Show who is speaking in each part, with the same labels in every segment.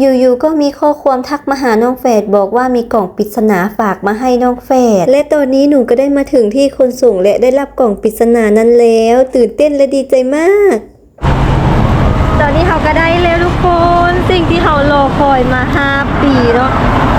Speaker 1: อยู่ๆก็มีข้อความทักมาหาน้องแฝดบอกว่ามีกล่องปริศนาฝากมาให้น้องแฝดและตอนนี้หนูก็ได้มาถึงที่คนส่งและได้รับกล่องปริศนานั้นแล้วตื่นเต้นและดีใจมากตอนนี้เขาก็ได้แล้วทุกคนสิ่งที่เขารอคอยมา5 ปีเนาะ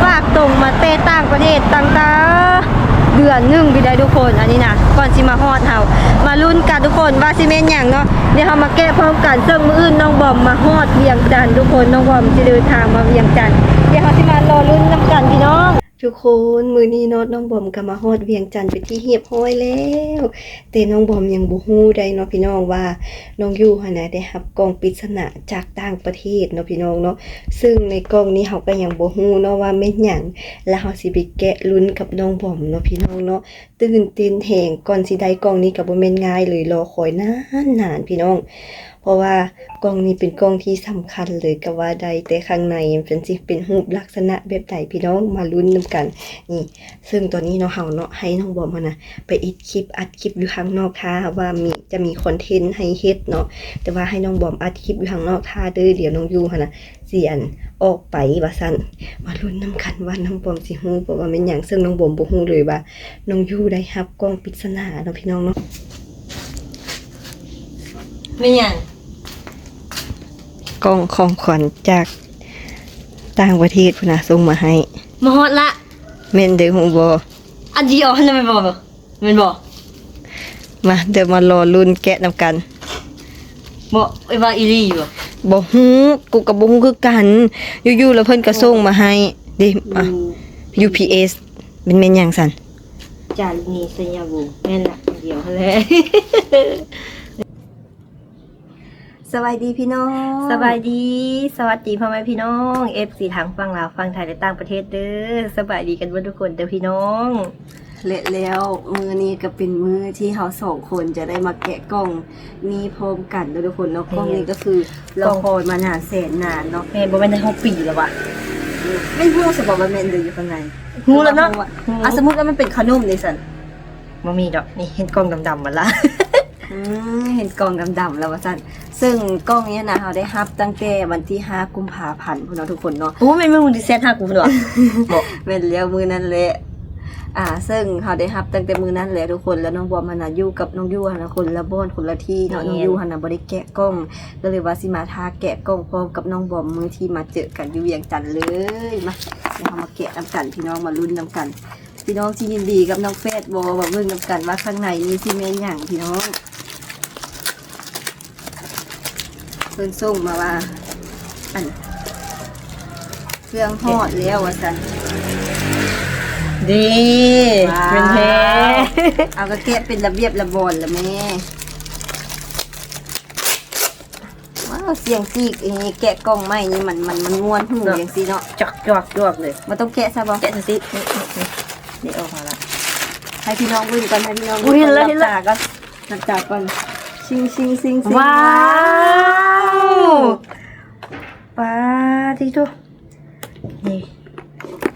Speaker 1: ฝากตรงมาเตะต่างประเทศต่างๆเดือนหนึ่งไปได้ทุกคนอันนี้นะก่อนสิมาฮอดเขามาลุ้นกันทุกคนว่าสิเมนอย่างเนาะเดี๋ยวเขามาแก้พร้อมกันซึ่งมื้ออื่นน้องบอมมาฮอดเวียงจันทน์ทุกคนน้องบอมจะเดินทางมาเวียงจันทน์เดี๋ยวเขาสิมารอลุ้นน้ำกันพี่น้องทุกคนมื้อนี้เนาะน้องบอมก็มาฮอดเวียงจันทน์ไปที่เรียบร้อยแล้วแต่น้องบอมยังบ่ฮู้ได้เนาะพี่น้องว่าน้องยู่หั่นน่ะได้รับกล่องปริศนาจากต่างประเทศเนาะพี่น้องเนาะซึ่งในกล่องนี้เฮาก็ยังบ่ฮู้เนาะว่าแม่นหยังแล้วเฮาสิไปแกะลุ้นกับน้องบอมเนาะพี่น้องเนาะตื่นเต้นแฮงก่อนสิได้กล่องนี้ก็บ่แม่นง่ายเลยรอคอยนานๆพี่น้องเพราะว่ากล่องนี้เป็นกล่องที่สำคัญเลยก็ว่าได้แต่ข้างในมันสิเป็นรูปลักษณะแบบใดพี่น้องมาลุ้นนำกันนี่ซึ่งตอนนี้เนาะเฮาเนาะให้น้องบอมนะไปอัดคลิปอยู่ข้างนอกท่าว่าจะมีคอนเทนต์ให้เฮ็ดเนาะแต่ว่าให้น้องบอมอัดคลิปอยู่ข้างนอกท่าเด้อเดี๋ยวน้องยูหั่นน่ะสิออกไปว่าซั่นมาลุ้นนำกันว่าน้องบอมสิฮู้บ่ว่าแม่นหยังซึ่งน้องบอมบ่ฮู้เลยว่าน้องยูได้รับกล่องปริศนาเนาะพี่น้องเนาะ
Speaker 2: ไม่หยัง
Speaker 1: กล่องของขวัญจากต่างประเทศพุ่นน่ะส่งมาให้
Speaker 2: มาฮอดละ
Speaker 1: แม่นเด้อฮู้บ่
Speaker 2: อันเดียวนั่นไม่บอกแม่นบอก
Speaker 1: มาเดี๋ยวมารอลุ้นแกะนำกัน
Speaker 2: บอกไอ้ว่าอีลี่อยู่
Speaker 1: บ่ฮู้กูก็บ่ฮู้คือกันอยู่ๆแล้วเพิ่นก็ส่งมาให้เด้อ่ะ UPS เป็นแม่นหยังซั่น
Speaker 2: จารินีสัญญาบูแม่นละอันเดียวแหละ
Speaker 1: สวัสดีพี่น้อง
Speaker 2: สบายดี สวัสดีพ่อแม่พี่น้อง FC ทางฝั่งลาวฝั่งไทยและต่างประเทศเด้อสบายดีกันเบ่ทุกคนเด้อพี่น้อง
Speaker 1: และแล้วมื้อนี้ก็เป็นมื้อที่เฮา2คนจะได้มาแกะกล่องนี้พร้อมกันเด้อทุกคนเนาะกล่องนี้ก็คือเราคอยมานานแสนนานเนาะ
Speaker 2: แม่นบ่แม่นได้6 ปีแล้วว่ะ
Speaker 1: ไม่ฮู้สิบอกว่าแม่นเด้ออยู่ข้างใน
Speaker 2: ฮู้แล้วเนาะ
Speaker 1: อ่ะสมมุติว่ามันเป็นขนมนี่ซั่น
Speaker 2: บ่มีดอกนี่เห็นกล้องดำๆมาละ
Speaker 1: เห็นกล่องดำๆแล้วว่าซั่นซึ่งกล่องนี้นะเฮาได้รับตั้งแต่วันที่5กุมภาพันธ์พุ่นเนาะทุกคนเนาะ
Speaker 2: โอ้แม่นมึงดิเซตหากูด้วยบอก
Speaker 1: แม่นแล้วมื้อนั้นแหละซึ่งเฮาได้รับตั้งแต่มื้อนั้นแหละทุกคนแล้วน้องบอมน่ะอยู่กับน้องยูหั่นน่ะคนละบ้านคนละที่เนาะน้องยูหั่นน่ะบ่ได้แกะกล่องก็เลยว่าสิมาทาแกะกล่องพร้อมกับน้องบอมมื้อที่มาเจอกันอยู่เวียงจันทน์เลยมาเดี๋ยวเฮามาแกะนำกันพี่น้องมาลุ้นนำกันพี่น้องสิยินดีกับน้องเฟซบ่ว่าเบิ่งนำกันว่าข้างในมีสิแม่นหยังพี่น้องเพิ่นส่งมาว่าอันเครื่องทอดแล้วว่าซั่น
Speaker 2: ดี
Speaker 1: ว้าว
Speaker 2: เป็นแท้
Speaker 1: เอาก็แกะเป็นระเบียบระบอนละแม่ว้าวเสียงซีกอย่างนี้แกะกล่องไม้นี่มันม่วนหูอย่างซีเนาะ
Speaker 2: จอกเลย
Speaker 1: มันต้องแกะซะบ่
Speaker 2: แกะสินี่ออกมาละ
Speaker 1: ให้พี่น้องวิ่งก่อนให้พี่น้อง
Speaker 2: อุ๊ยเห็นแล้ว
Speaker 1: หลับตาก่อนหลับตาก่อนชิงชิงซิงซิง
Speaker 2: ว้าวป้าที่ทุกนี่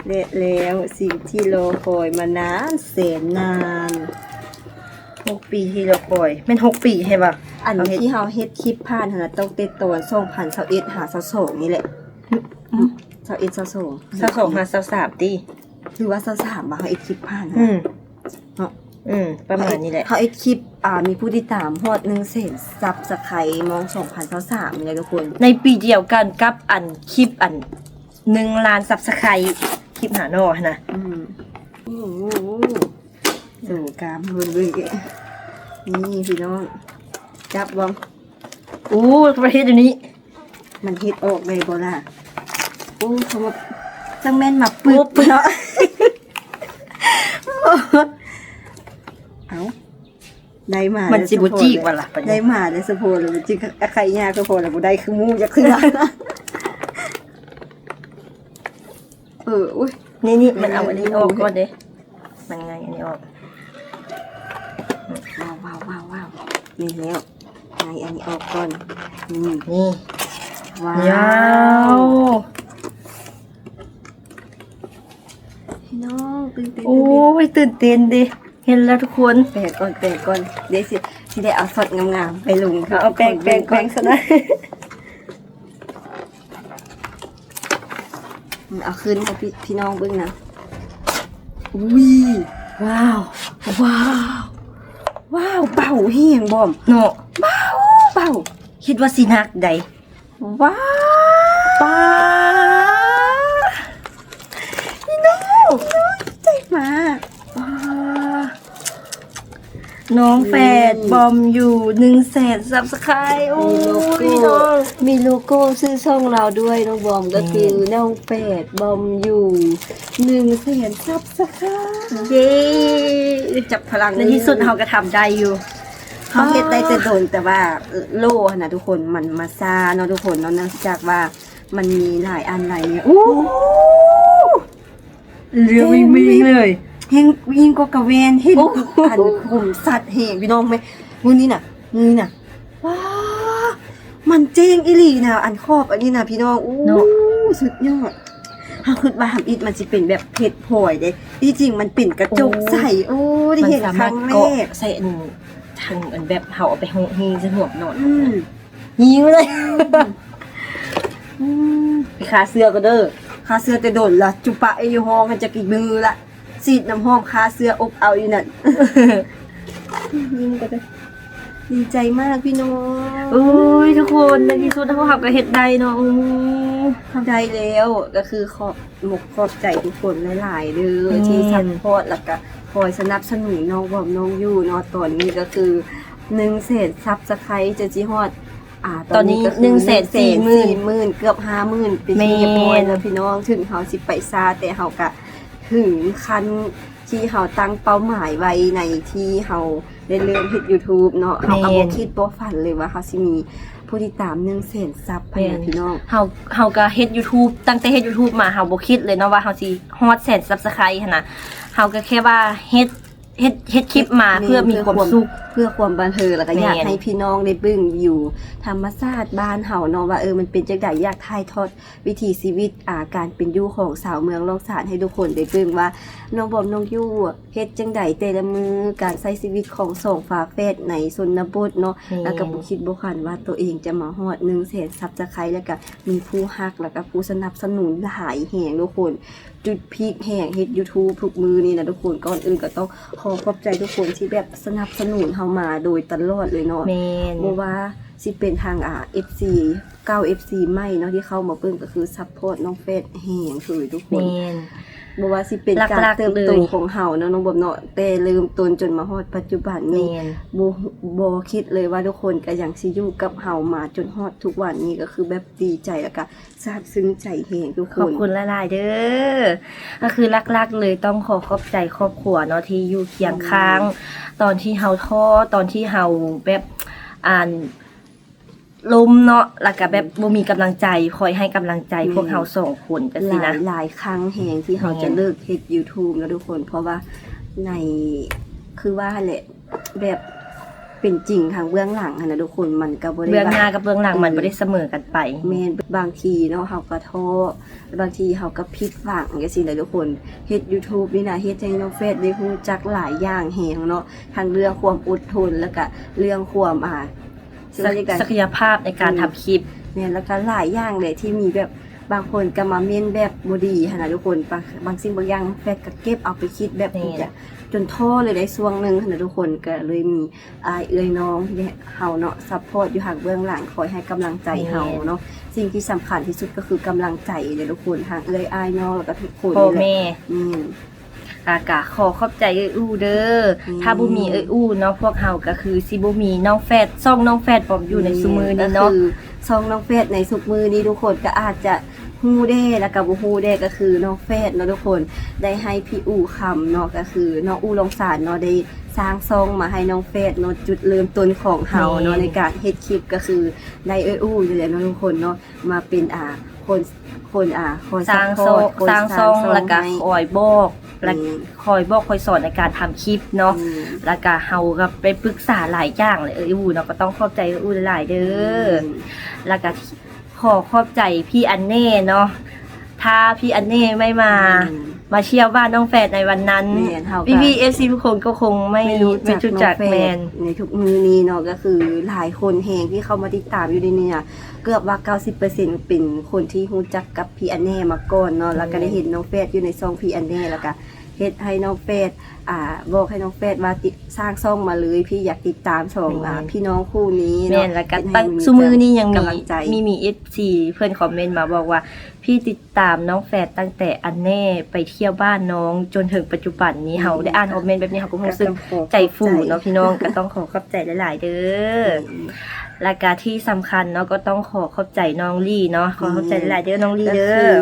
Speaker 1: เละแล้วสิ่งที่รอคอยมานานแสนนาน
Speaker 2: 6 ปีที่เราคอยเป็น6 ปีใช่ป่ะ
Speaker 1: อันที่เฮาเฮ็ดคลิปผ่านหั่นน่ะต้องเต็ดตอน2021หา22นี่แหละ21 22
Speaker 2: 22 5 23ตี
Speaker 1: หรือว่า23บ่เฮาเฮ็ดคลิปผ่าน
Speaker 2: อื
Speaker 1: น่ะ
Speaker 2: ม
Speaker 1: เนาะ
Speaker 2: ประมาณนี้แหละ
Speaker 1: เฮาเฮ็ดคลิปมีผู้ติดตามฮอด100,000ซับสไครต์มอง2023นี่แหละทุกคน
Speaker 2: ในปีเดียวกันกับอันคลิปอัน1 ล้านซับสไครต์คลิปหาโน่นะ
Speaker 1: โอ้โหสู่กามเบิ่งๆนี่พี่น้องจับบ่
Speaker 2: อู้ประเทศเดี๋ยวนี้
Speaker 1: มันเฮ็ดออกได้บ่ล่ะโอ้เขาว่าจังแม่นมาปึบเนาะ เอาได้มา
Speaker 2: มันสิบ่จี้กว่าล่ะปะ
Speaker 1: ได้
Speaker 2: เนี่ย
Speaker 1: มาได้สะโพกแล้วมันจิใครยากก็พอแล้วบ่ได้คือหมูจักคืออุ้ย
Speaker 2: นี่มันเอาอันนี้ออกก่อนเด้มันไงอันนี้ออก
Speaker 1: ว้าวนี่แล้วไงอันนี้ออกก่อนนี่
Speaker 2: นี่
Speaker 1: ว้า
Speaker 2: ยว
Speaker 1: พี่น้องตื่นเต้น
Speaker 2: โอ้ยตื่นเต้นดิเห็นแล้วทุกคน
Speaker 1: แปะก่อนเดี๋ยวสิได้เอาสดงามๆไปลง
Speaker 2: เอาแป้งซะนะ เอาขึ้นให้พี่น้องเบิ่งนะอุ้ยว้าวว้าวว้าวเบาเฮียงบอมเนาะเบาคิดว่าสินักใดว้าวป้าพี่น้องใจมากว้าน้องแฝดบอมอยู่100,000 Subscribe โอ้ยน้อง
Speaker 1: มีโลโก้ชื่อช่องเราด้วยน้องบอมก็คือน้องแฝดบอมอยู่100,000 ซับสไครต์
Speaker 2: เย้จับพลังในที่สุดเราก็ทำได้อยู่
Speaker 1: เขาเฮ็ดได้แต่โดนแต่ว่าโล่นะทุกคนมันมาซาเนาะทุกคนเนาะเนื่องจากว่ามันมีหลายอันหลายเนี่ย
Speaker 2: เรือวิ่งเลย
Speaker 1: เฮงวิ่งก็กระเวนเห็นอันกลุ่มสัตว์เหงพี่น้องไหมมือนี้น่ะว้ามันเจ้งอีหลีนะอันครอบอันนี้นะพี่น้องอู้สุดยอดถ้าคิดว่าทำอิฐมันจะเป็นแบบเพชรพลอยเด้ที่จริงมันเป็นกระจกใสโอ้ได้เห็นครั้งแรก
Speaker 2: ใส่ทางอันแบบเผาเอาไปหงหิงจะหัวหนอนหิงเลยไปคาเสื้อก็เด้อ
Speaker 1: คาเสื้อแต่โดนละจุปะไอยูฮองมันจะกี่มือละสีดน้ำหอมคาเสื้ออบเอาอยู่นั่นยิ้มก็ได้ดีใจมากพี่น้อง
Speaker 2: โอ้ยทุกคนในที่สุดเขาขับกับเห็ดใดเนาะ
Speaker 1: ทำได้แล้วก็คือขอบใจทุกคนหลายๆเด้อที่ซัพพอร์ตแล้วก็คอยสนับสนุนน้องบอมน้องยู่เนาะตอนนี้ก็คือ100,000 ซับสไครต์จะจิฮอด
Speaker 2: ตอนนี้
Speaker 1: 140,000 เกือบ 50,000เป็นที่เรียบร้อยแล้วพี่น้องถึงเฮาสิไปซาแต่เฮาก็ถึงขั้นที่เฮาตั้งเป้าหมายไว้ในที่เฮาได้เริ่มเฮ็ด YouTube เนาะเฮาก็บ่คิดบ่ฝันเลยว่าเฮาสิมีผู้ติดตาม100,000 ซับให้พี่น้อง
Speaker 2: เฮาก็เฮ็ด YouTube ตั้งแต่เฮ็ด YouTube มาเฮาบ่คิดเลยเนาะว่าเฮาสิฮอด100,000 Subscribe หั่นน่ะเฮาก็แค่ว่าเฮ็ดคลิปมาเพื่อมีความสุข
Speaker 1: เพื่อความบันเทิงแล้วก็อยากให้พี่น้องได้เบิ่งอยู่ธรรมชาติบ้านเฮาเนาะว่ามันเป็นจังได๋อยากถ่ายทอดวิถีชีวิตการเป็นอยู่ของสาวเมืองลองสานให้ทุกคนได้เบิ่งว่าน้องบอมน้องยู่เฮ็ดจังได๋แต่ละมื้อการใช้ชีวิตของสองฝาแฝดในชนบทเนาะแล้วก็บ่คิดบ่ฝันว่าตัวเองจะมาฮอด100,000 ซับสไครต์แล้วก็มีผู้ฮักแล้วก็ผู้สนับสนุนหลายแฮงทุกคนจุดพีคแห่งเฮ็ด YouTube ทุกมือนี่นะทุกคนก่อนอื่นก็ต้องขอบใจทุกคนที่แบบสนับสนุนเฮามาโดยตลอดเลยเนาะบ่ว่าสิเป็นทางFC เก่า FC ใหม่เนาะที่เข้ามาเบิ่งก็คือซัพพอร์ตน้องเฟซแห่งคือทุกคนบ่ว่าสิเป็นการเติบโตของเฮาเนาะน้องบอมเนาะแต่เริ่มต้นจนมาฮอดปัจจุบันนี้บ่คิดเลยว่าทุกคนก็ยังสิอยู่กับเฮามาจนฮอดทุกวันนี้ก็คือแบบดีใจแล้วก็ซาบซึ้งใจแฮงทุกคน
Speaker 2: ขอบคุณหลายๆเด้อก็คือลักๆเลยต้องขอบใจครอบครัวเนาะที่อยู่เคียงข้างตอนที่เฮาท้อตอนที่เฮาแบบลมเนาะแล้วก็แบบบ่มีกำลังใจคอยให้กำลังใจพวกเฮา2คนจังซี่นะ
Speaker 1: หลายครั้งแฮงที่เฮาจะเลิกเฮ็ด YouTube แล้วทุกคนเพราะว่าในคือว่าแหละแบบเป็นจริงทางเบื้องหลังนะทุกคนมันก็บ่ได้
Speaker 2: เบื้องหน้ากับเบื้องหลังมันบ่ได้เสมอกันไป
Speaker 1: แม่นบางทีเนาะเฮาก็ท้อบางทีเฮาก็ผิดหวังจังซี่แหละทุกคนเฮ็ด YouTube นี่นะเฮ็ดให้น้องเฟซได้รู้จักหลายอย่างแฮงเนาะทั้งเรื่องความอดทนแล้วก็เรื่องความ
Speaker 2: ศักยภาพในการทำคลิป
Speaker 1: เนี่ยแล้วก็หลายอย่างเลยที่มีแบบบางคนก็มาเม้นแบบบ่ดีหั่นน่ะทุกคนบางสิ่งบางอย่างแฟนก็เก็บเอาไปคิดแบบนี้จนท้อเลยได้ช่วงนึงหั่นน่ะทุกคนก็เลยมีเอื้อยน้องที่เฮาเนาะซัพพอร์ตอยู่ห่างเบื้องหลังคอยให้กำลังใจเฮาเนาะสิ่งที่สำคัญที่สุดก็คือกำลังใจเด้อทุกคนทางเอื้อยอ้ายน้องแล้วก็ทุกคน
Speaker 2: พ่อแม่กะขอบใจเอ้ยอู้เด้อถ้าบ่มีเอ้ยอู้เนาะพวกเฮาก็คือสิบ่มีน้องแฟดซ่องน้องแฟดปอมอยู่ในซุมือนี้เนาะ
Speaker 1: คือซ่องน้องแฟดในซุมือนี้ทุกคนก็อาจจะฮู้ได้แล้วก็บ่ฮู้ได้ก็คือน้องแฟดเนาะทุกคนได้ให้พี่อู้คำเนาะก็คือน้องอู้ลงสารเนาะได้สร้างซ่องมาให้น้องแฟดเนาะจุดเริ่มต้นของเฮาเนาะในการเฮ็ดคลิปก็คือได้เอ้ยอู้อยู่แล้วเนาะทุกคนเนาะมาเป็นคน
Speaker 2: สร้างซองแล้วก็คอยบอกและคอยสอนในการทำคลิปเนาะแล้วก็เฮาก็ไปปรึกษาหลายอย่างเลยอูเนาะก็ต้องขอบใจอูหลายเด้อแล้วก็ขอบใจพี่อันเน่เนาะ ถ้าพี่อันเน่ไม่มาเที่ยวบ้านน้องแฝดในวันนั้น
Speaker 3: แม่นเฮาก็
Speaker 2: พี่ FC ทุกคนก็คงไม่รู้จักแมน
Speaker 3: ในทุกมือนี้เนาะก็คือหลายคนแหงที่เข้ามาติดตามอยู่ในนี้เนี่ยเกือบว่า 90%เป็นคนที่รู้จักกับพี่อันแน่มาก่อนเนาะแล้วก็ได้เห็นน้องแฟดอยู่ในซองพี่อันแน่แล้วก็เฮ็ดให้น้องแฟดบอกให้น้องแฟดว่าสร้างซ่องมาเลยพี่อยากติดตามสองพี่น้องคู่นี้
Speaker 2: แม่
Speaker 3: เนาะ
Speaker 2: นแล้วก็
Speaker 3: เฮ็ดให้
Speaker 2: ตั้งซุมือนี่ยัง
Speaker 3: กำลังใจ
Speaker 2: มี FC เพื่อนคอมเมนต์มาบอกว่าพี่ติดตามน้องแฝดตั้งแต่อันแน่ไปเที่ยวบ้านน้องจนถึงปัจจุบันนี้เฮาได้อ่านคอมเมนต์แบบนี้เฮาก็รู้สึกใจฟูเนาะพี่น้องก็ต้องขอขอบใจหลายๆเด้อและก็ที่สำคัญเนาะก็ต้องขอขอบใจน้องลี่เนาะขอขอบใจหลายๆเด้อน้องลี่เด้
Speaker 3: ก็
Speaker 2: อ
Speaker 3: คือ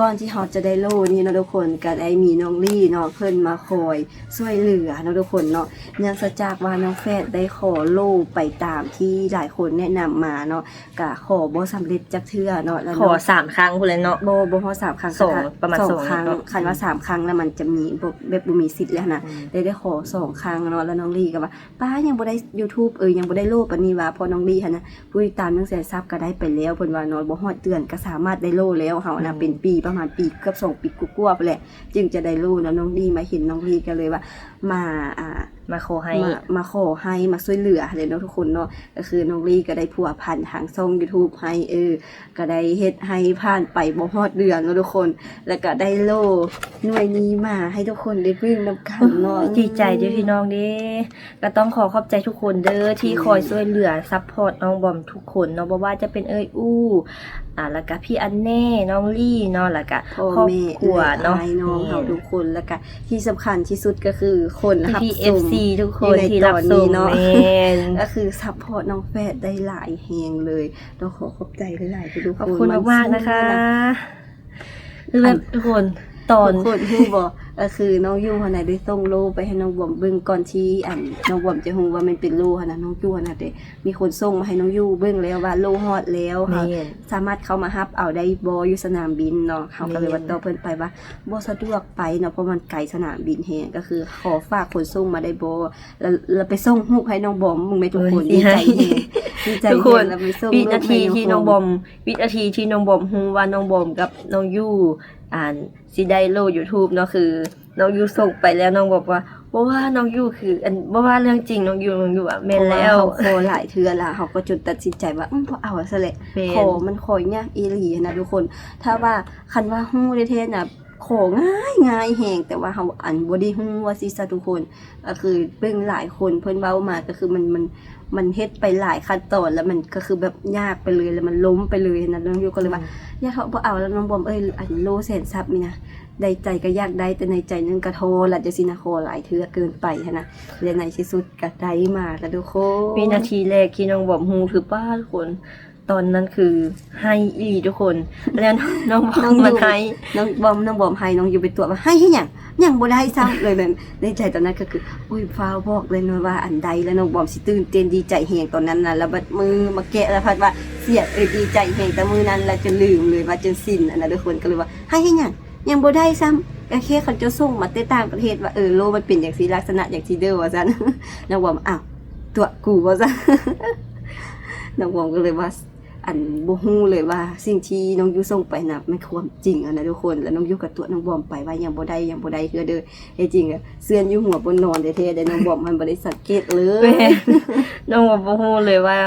Speaker 3: ก่อนที่เขาจะได้โล่นี่เนาะทุกคนก็ได้มีน้องลี่เนาะเพิ่นมาคอยช่วยเหลือเนาะทุกคนเนาะเนื่องจากว่าน้องแฟดได้ขอโล่ไปตามที่หลายคนแนะนำมาเนาะก็ขอบ่สำเร็จจักเทื่อเนาะแล้ว
Speaker 2: ขอ3ครั้งพุ่นเลยเนาะ
Speaker 3: บ่พอ3ครั้ง
Speaker 2: สองประมาณ
Speaker 3: ส
Speaker 2: ส
Speaker 3: อ
Speaker 2: อง ง
Speaker 3: ครั้ง
Speaker 2: เนาะ
Speaker 3: คันว่า3ครั้งแล้วมันจะมีบ่มีสิทธิ์แล้วนะได้ขอ2ครั้งเนาะแล้วน้องลี่ก็ว่าป้ายังบ่ได้ YouTube ยังบ่ได้โล่ปานนี้ว่าพอน้องลี่หั่นนะผู้ติดตาม100,000ซับก็ได้ไปแล้วเพิ่นว่าเนาะบ่ฮอดเดือนก็สามารถได้โล่แล้วเฮานะเป็นปีประมาณปีเกือบ2ปีกว่าๆไปแหละจึงจะได้โล่เนาะน้องลี่มาเห็นน้องลี่ก็เลยว่ามา
Speaker 2: ขอให้
Speaker 3: มาขอให้มาช่วยเหลือเลยเนาะทุกคนเนาะก็คือน้องลี่ก็ได้ผัวพันทางช่อง YouTube ให้ก็ได้เฮ็ดให้ผ่านไปบ่ฮอดเดือนเนาะทุกคน แล้วก็ได้โล่หน่วยนี้มาให้ทุกคนได้พึ่งนำกันเนาะ
Speaker 2: ดีใจเด้อพี่น้องเด้ก็ต้องขอขอบใจทุกคนเด้อที่คอยช่วยเหลือซัพพอร์ตน้องบอมทุกคนเนาะบ่ว่าจะเป็นอู้แล้วก็พี่อันแน่น้องลี่เนาะแล้วก็
Speaker 3: พ่อ
Speaker 2: ครอบ
Speaker 3: แม่
Speaker 2: ครัวเนาะ
Speaker 3: อ้ยน้องเฮาทุกคนแล้วก็ที่สำคัญที่สุดก็คือคนรับ
Speaker 2: พี่
Speaker 3: ชม
Speaker 2: FC ทุกคนที่รับ
Speaker 3: อยู่
Speaker 2: ช
Speaker 3: ในตอนนี้
Speaker 2: ม
Speaker 3: เนาะ
Speaker 2: แม่น
Speaker 3: ก็คือซัพพอร์ตน้องแฟดได้หลายแฮงเลยต้องขอขอบใจหลายๆทุกคน
Speaker 2: ขอบคุณมากๆนะคะ
Speaker 3: มั
Speaker 2: คือแบบทุกคนตอน
Speaker 3: ทุกคนฮู้บ่ก็คือน้องยูหั่นน่ะได้ส่งโลไปให้น้องบอมเบิ่งก่อนที่น้องบอมจะฮู้ว่ามันเป็นโลหั่นน่ะน้องยูหั่นน่ะเด้มีคนส่งมาให้น้องยูเบิ่งแล้วว่าโลฮอดแล้ว
Speaker 2: แม่
Speaker 3: ค่ะ
Speaker 2: น
Speaker 3: สามารถเข้ามารับเอาได้บ่อยู่สนามบินเนาะเขาก็เลยว่าต่อเพิ่นไปว่าบ่สะดวกไปเนาะเพราะมันไกลสนามบินแฮงก็คือขอฝากคนส่งมาได้บ่แล้วไปส่งรูปให้น้องบอมมึงไหมทุกคนดีใจแฮงดีใจ
Speaker 2: ทุกคน
Speaker 3: แฮงแล้วไปส่ง
Speaker 2: วิ
Speaker 3: รูป
Speaker 2: นา
Speaker 3: ให้
Speaker 2: ทีที่น้องบอมวินาทีที่น้องบอมฮู้ว่าน้องบอมกับน้องยูสิได้โล YouTube เนาะคือน้องยูส่งไปแล้วน้องบอกว่าบ่ว่าน้องยูคือบ่ว่าเรื่องจริงน้องยูแม่นแล้ว
Speaker 3: ขอหลายเทื่อละเขาก็จุดตัดสินใจว่าบ่เอาซะแหละ
Speaker 2: แม่น
Speaker 3: ขอมันขอยากอีหลีนะทุกคน ถ้าว่าคันว่าฮู้ได้เทศน่ะของ่ายแฮงแต่ว่าเฮาบ่ได้ฮู้ว่าสิซะทุกคนก็คือเบิ่งหลายคนเพิ่นเว้ามาก็คือมันเฮ็ดไปหลายขั้นตอนแล้วมันก็คือแบบยากไปเลยแล้วมันล้มไปเลยนะน้องยูก็เลยว่าอย่าเขาบ่เอาแล้วน้องบอมโลแสนซับนี่นะได้ใจก็อยากได้แต่ในใจนึงก็โทละจะสินะขอหลายเทื่อเกินไปหันนะและในที่สุดก็ได้มาแล้วทุกคน
Speaker 2: วินาทีแรกที่น้องบอมฮู้คือป้าทุกคน ตอนนั้นคือให้อีทุกคนแล้วน้องบอมมันให้
Speaker 3: น้องบอมให้น้องอยู่ไปตรวจว่าให้หยังบ่ได้ซ้ำเลยแบบในใจตอนนั้นก็คืออุ้ยฟ้าวบอกเลยนะว่าอันใดแล้วน้องบอมสิตื่นเต้นดีใจแฮงตอนนั้นน่ะแล้วบัดมือมาแกะแล้วพัดว่าเสียดีใจแฮงแต่มือนั้นแล้วจนลืมเลยว่าจนสิ้นอันนั้นทุกคนก็เลยว่าให้หยังบ่ได้ซ้ำก็แค่เขาจะส่งมาแต่ต่างประเทศว่าโลมันเป็นอย่างซี่ลักษณะอย่างที่เด้อว่าซั่น น้องบอมอ้าวตัวกูว่าซั่น น้องบอมก็เลยว่าบ่ฮู้เลยว่าสิ่งที่น้องยูส่งไปน่ะมันความจริงนะทุกคนแล้วน้องยูก็ตัวน้องบอมไปว่ายังบ่ได้คือเด้อจริงเสื่อนอยู่หัวบนนอนแท้ๆแต่น้องบอมมันบ่ได้สังเกตเล
Speaker 2: แม่
Speaker 3: ย
Speaker 2: น้องบอมบ่ฮู้เลยว่า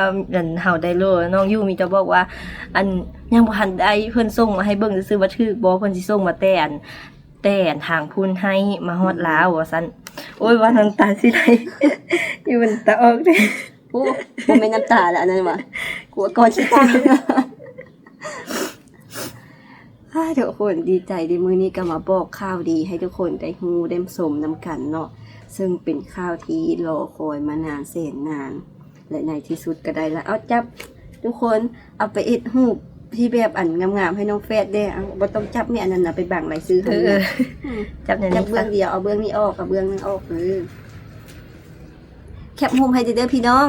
Speaker 2: เฮาได้โลน้องยูมีแต่บอกว่ายังบ่ทันได้เพิ่นส่งมาให้เบิ่งซื่อๆว่าถูกบ่เพิ่นสิส่งมาแต่ทางพุ่นให้มาฮอดลาวว่าซั่นโอ้ยว่าน้ำตาสิไหล อยู่มันตาออกเด้
Speaker 3: โอ้บ่แม่นน้ำตาแล้วอันนั้นว่ะกลัวก่อนสิตาย ทุกคนดีใจในมื้อนี้ก็มาบอกข่าวดีให้ทุกคนได้ฮู้ได้สมนํกันเนาะซึ่งเป็นข่าวที่รอคอยมานานแสนนาน และในที่สุดก็ได้แล้วเอาจับทุกคนเอาไปเอ็ดรูปที่แบบงามๆให้น้องแฟดเด้เอาบ่ต้องจับเนี่ยอันนั้นน่ะไปบังรายชื่อให้นะ
Speaker 2: จับใน
Speaker 3: จั
Speaker 2: นี้
Speaker 3: บเบื้องเดียวเอาเบื้องนี้ออกเอาเบื้องนึงออกแคปมุมให้เด้อพี่น้อง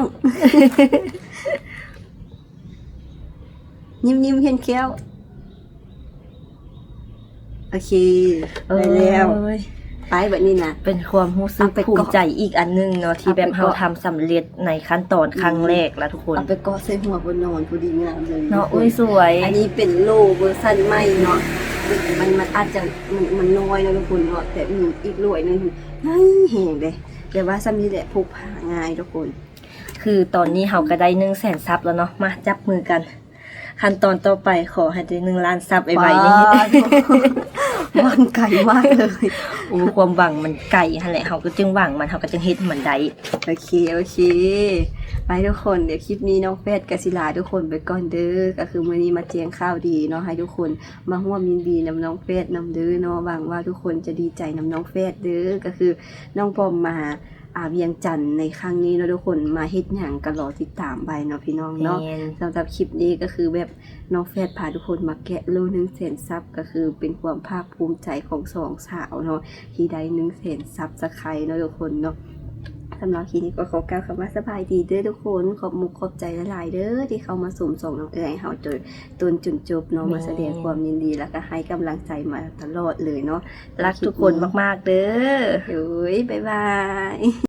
Speaker 3: ยิ้มๆเห็นแก้วโอเคได้แล้ว
Speaker 2: โอ้ย
Speaker 3: ไปแบบนี้นะ
Speaker 2: เป็นความรู้สึก
Speaker 3: เอาไป
Speaker 2: ภู
Speaker 3: เกาะ
Speaker 2: มิใจอีกอันหนึงเนาะที่แบบ
Speaker 3: เอาไป
Speaker 2: เฮา
Speaker 3: เกาะ
Speaker 2: ทำสำเร็จในขั้นตอนครั้งแรกแล้วทุกคน
Speaker 3: เอาไปเกาะใส่หัวบนนอนพอดีงามเลย
Speaker 2: เนาะอุ้ยสวย
Speaker 3: อันนี้เป็นโลเวอร์ชันใหม่เนาะ มันอาจจะมันน้อยนะทุกคนเนาะแต่มีอีกหน่วยหนึงให้แหงเลยแต่ว่าซ้ำนี้แหละพกพาง่ายทุกคน
Speaker 2: คือตอนนี้เฮาก็ได้100,000 ซับแล้วเนาะมาจับมือกัน ขั้นตอนต่อไปขอให้ได้1 ล้านซับไวๆนี่
Speaker 3: หวังไกลมากเลย
Speaker 2: โอ้ความหวังมันไกลหั่นแหละเฮาก็จึงหวังมันเฮาก็จึงเฮ็ดให้มันได้
Speaker 3: โอเคไปทุกคนเดี๋ยวคลิปนี้น้องเฟสกศิลาทุกคนไปก่อนเด้อก็คือมื้อนี้มาแจ้งข่าวดีเนาะให้ทุกคนมาร่วมยินดีนำน้องเฟสนำเด้อเนาะหวังว่าทุกคนจะดีใจนำน้องเฟสเด้อก็คือน้องปอมมาเวียงจันทน์ในครั้งนี้เนาะทุกคนมาเฮ็ดหยังก็รอติดตามไปเนาะพี่น้องเนาะ
Speaker 2: แม่น
Speaker 3: สำหรับคลิปนี้ก็คือแบบน้องเฟสพาทุกคนมาแกะโล100,000 ซับก็คือเป็นความภาคภูมิใจของสองสาวเนาะที่ได้100,000 ซับสไครต์เนาะทุกคนเนาะสำหรับคลิปนี้ก็ขอกล่าวคำว่าสบายดีเด้อทุกคนขอบมุกขอบใจหลายๆเด้อที่เข้ามาสุ่มส่งน้องเอ๋ยเฮาจนต้นจนจบเนาะมาแสดงความยินดีแล้วก็ให้กำลังใจมาตลอดเลยเนาะ
Speaker 2: รักทุกคนมากๆเด้อ
Speaker 3: เฮ้ยบ๊ายบาย